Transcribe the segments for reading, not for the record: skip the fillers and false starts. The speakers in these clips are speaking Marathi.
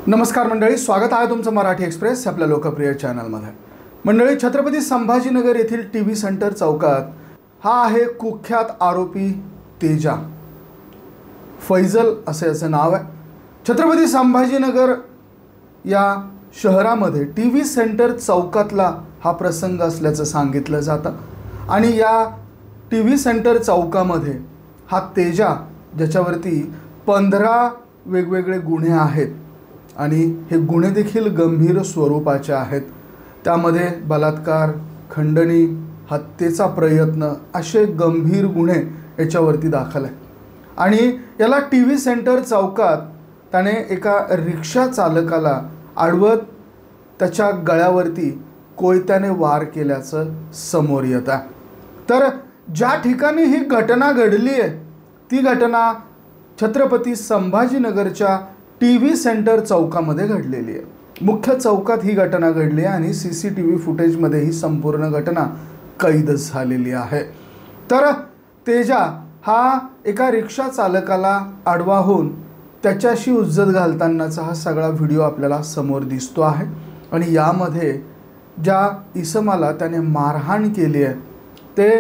नमस्कार मंडळी, स्वागत आहे तुमचं मराठी एक्सप्रेस आपल्या लोकप्रिय चॅनलमध्ये। मंडळी, छत्रपती संभाजीनगर येथील टीव्ही सेंटर चौकात हा आहे कुख्यात आरोपी तेजा फैजल असे याचे नाव आहे। छत्रपती संभाजीनगर या शहरामध्ये टीव्ही सेंटर चौकातला हा प्रसंग असल्याचं सांगितलं जातं आणि या टीव्ही सेंटर चौकामध्ये हा तेजा ज्याच्यावरती 15 वेगवेगळे गुन्हे आहेत आणि हे गुन्हे देखील गंभीर स्वरूपाचे आहेत। त्यामध्ये बलात्कार, खंडणी, हत्येचा प्रयत्न असे गंभीर गुन्हे याच्यावरती दाखल आहे। आणि याला टीव्ही सेंटर चौकात त्याने एका रिक्षा चालकाला अडवत त्याच्या गळ्यावरती कोयत्याने वार केल्याचं समोर येत आहे। तर ज्या ठिकाणी ही घटना घडली आहे ती घटना छत्रपती संभाजीनगरच्या टीव्ही सेंटर चौकामध्ये घडलेली आहे। मुख्य चौकात ही घटना घडली आहे आणि CCTV फुटेजमध्ये ही संपूर्ण घटना कैद झालेली आहे। तर तेजा हा एका रिक्षा चालकाला आडवा होऊन त्याच्याशी उज्जत घालतानाचा हा सगळा व्हिडिओ आपल्याला समोर दिसतो आहे आणि यामध्ये ज्या इसमाला त्याने मारहाण केली आहे ते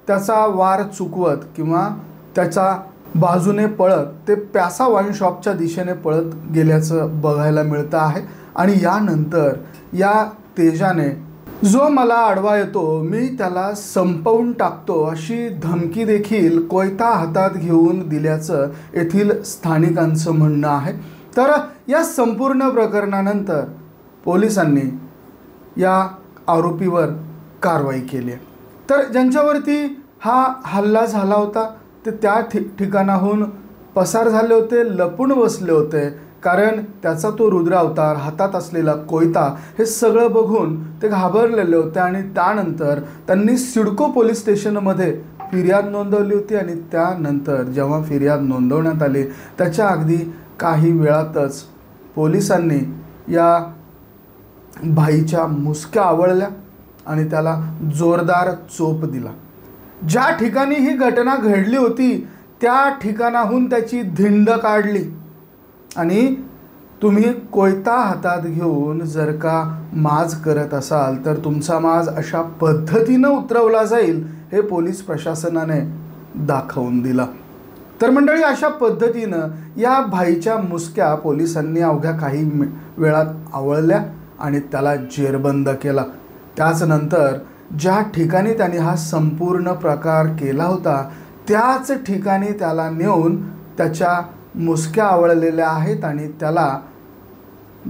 त्याचा वार चुकवत किंवा त्याचा बाजूने पळत ते प्यासा वाईन शॉपच्या दिशेने पळत गेल्याचं बघायला मिळतं आहे। आणि यानंतर या तेजाने जो मला आडवा येतो मी त्याला संपवून टाकतो अशी धमकी देखील कोयता हातात घेऊन दिल्याचं येथील स्थानिकांचं म्हणणं आहे। तर या संपूर्ण प्रकरणानंतर पोलिसांनी या आरोपीवर कारवाई केली आहे। तर ज्यांच्यावरती हा हल्ला झाला होता ते त्या ठिकाणाहून पसार झाले होते, लपून बसले होते, कारण त्याचा तो रुद्र अवतार, हातात असलेला कोयता हे सगळं बघून ते घाबरलेले होते। आणि त्यानंतर त्यांनी सिडको पोलीस स्टेशनमध्ये फिर्याद नोंदवली होती आणि त्यानंतर जेव्हा फिर्याद नोंदवण्यात आली त्याच्या अगदी काही वेळातच पोलिसांनी या भाईच्या मुसक्या आवळल्या आणि त्याला जोरदार चोप दिला। ज्या ठिकाणी ही घटना घडली होती त्या ठिकाणाहून त्याची धिंड काढली आणि तुम्ही कोयता हातात घेऊन जर का माज करत असाल तर तुमचा माज अशा पद्धतीनं उतरवला जाईल हे पोलीस प्रशासनाने दाखवून दिला। तर मंडळी, अशा पद्धतीनं या भाईच्या मुसक्या पोलिसांनी अवघ्या काही वेळात आवळल्या आणि त्याला जेरबंद केला। त्याचनंतर ज्या ठिकाणी त्याने हा संपूर्ण प्रकार केला होता त्याच ठिकाणी त्याला नेऊन त्याच्या मुसक्या आवळलेल्या आहेत आणि त्याला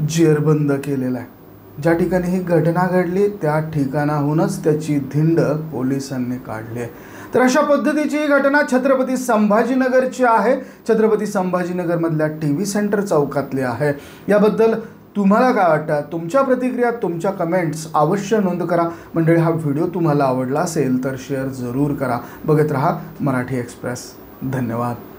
जेरबंद केलेला आहे। ज्या ठिकाणी ही घटना घडली त्या ठिकाणाहूनच त्याची धिंड पोलिसांनी काढली आहे। तर अशा पद्धतीची ही घटना छत्रपती संभाजीनगरची आहे। छत्रपती संभाजीनगरमधल्या टीव्ही सेंटर चौकातली आहे। याबद्दल तुम्हाला काय वाटतं? तुमच्या प्रतिक्रिया, तुमच्या कमेंट्स अवश्य नोंद करा। मंडळी, हा व्हिडिओ तुम्हाला आवडला असेल तर शेअर जरूर करा। बघत रहा मराठी एक्सप्रेस। धन्यवाद।